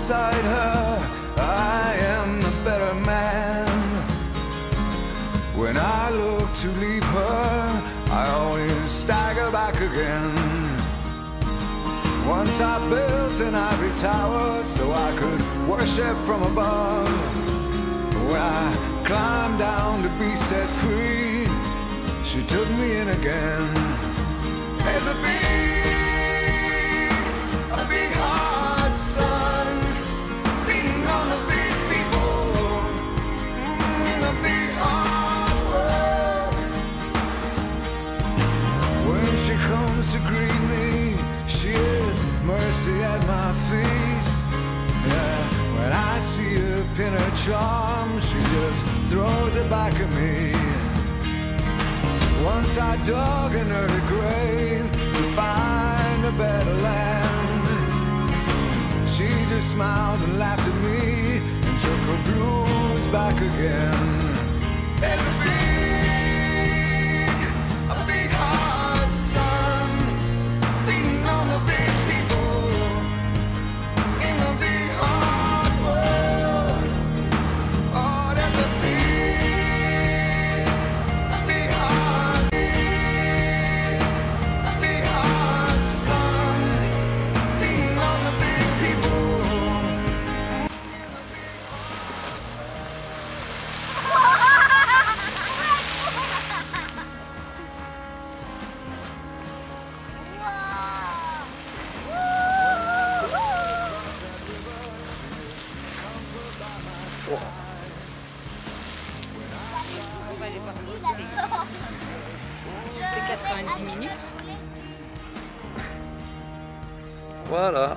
beside her, I am the better man. When I look to leave her, I always stagger back again. Once I built an ivory tower so I could worship from above. When I climbed down to be set free, she took me in again. There's a big hard sun beating on the big people in the big hard world. When she comes to greet me, she is mercy at my feet. Yeah, when I see her pin her charm, she just throws it back at me. Once I dug an early grave to find a better land. She just smiled and laughed at me and took her blues back again. There's a big hard sun beating on the big people in the big hard world. Oh, there's a big hard sun beating on the big people. On va aller voir le shooting. C'était 90 minutes. Voilà.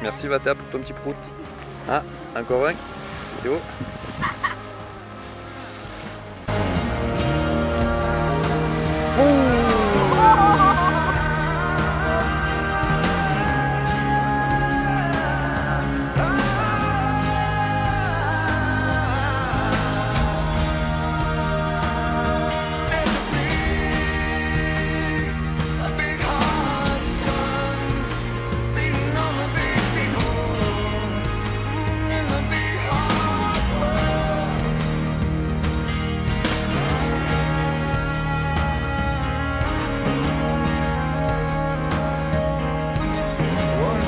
Merci Vata pour ton petit prout. Ah, encore un. Théo.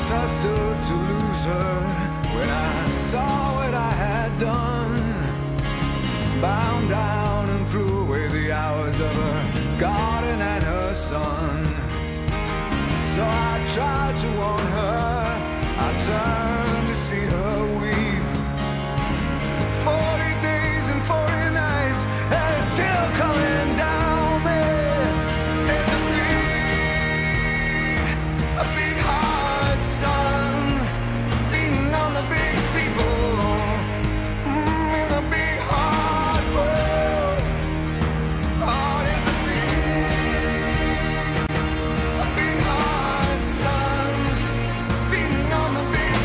I stood to lose her when I saw what I had done. Bound down and threw away the hours of her garden and her son. So I tried to warn her, I turned to see her weep. 40 days and 40 nights, and it's still coming down me. There's a big hard sun beating on the big people in the big hard world. Oh, there's a big hard sun beating on the big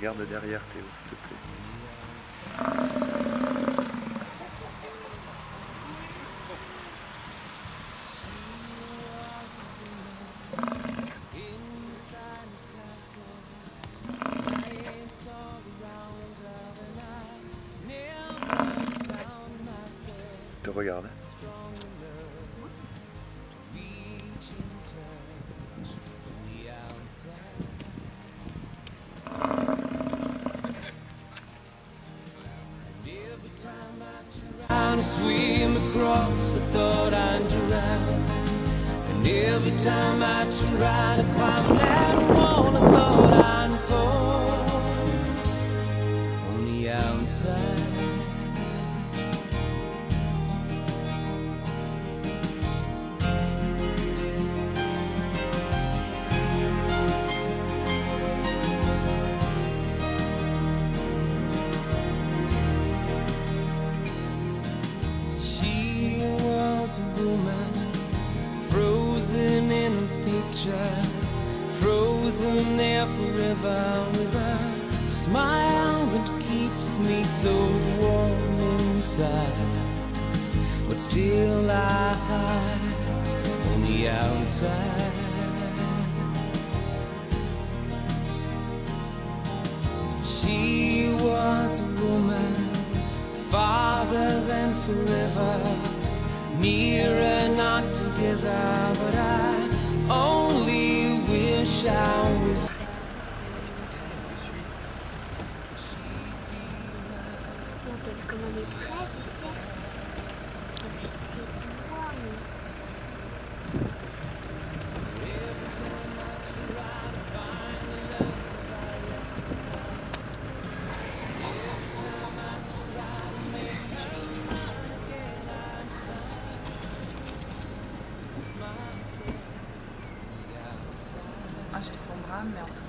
Regarde derrière Théo, s'il te plaît. Te regarde. To swim across, I thought I'd drown. And every time I try to climb that wall, I thought I'd fall on the outside. Frozen in a picture, frozen there forever, with a smile that keeps me so warm inside. But still I hide on the outside. She was a woman, farther than forever, nearer, not together, but I only wish I was. Comme on est près, tu sais. En plus, c'est plus loin, mais... Ah, j'ai son bras, mais en tout cas.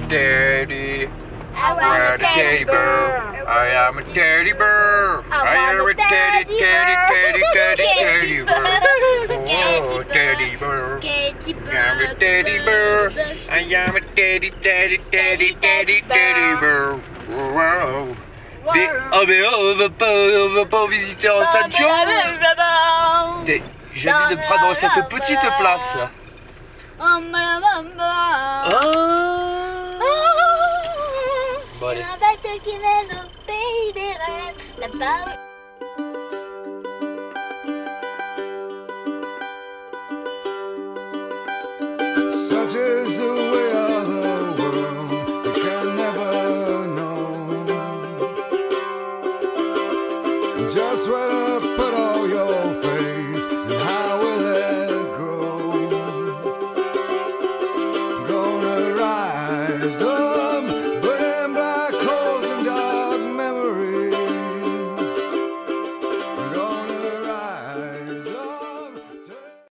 Daddy, I'm a teddy bear. I am a teddy bear. I am a teddy bear. Oh, teddy bear. I'm a teddy bear. I am a teddy bear. Wow. Oh mais on va pas visiter en Sancho. J'ai envie de prendre cette petite place. Bon, allez. Un bateau qui mène au pays des rêves, là-bas. Such is the way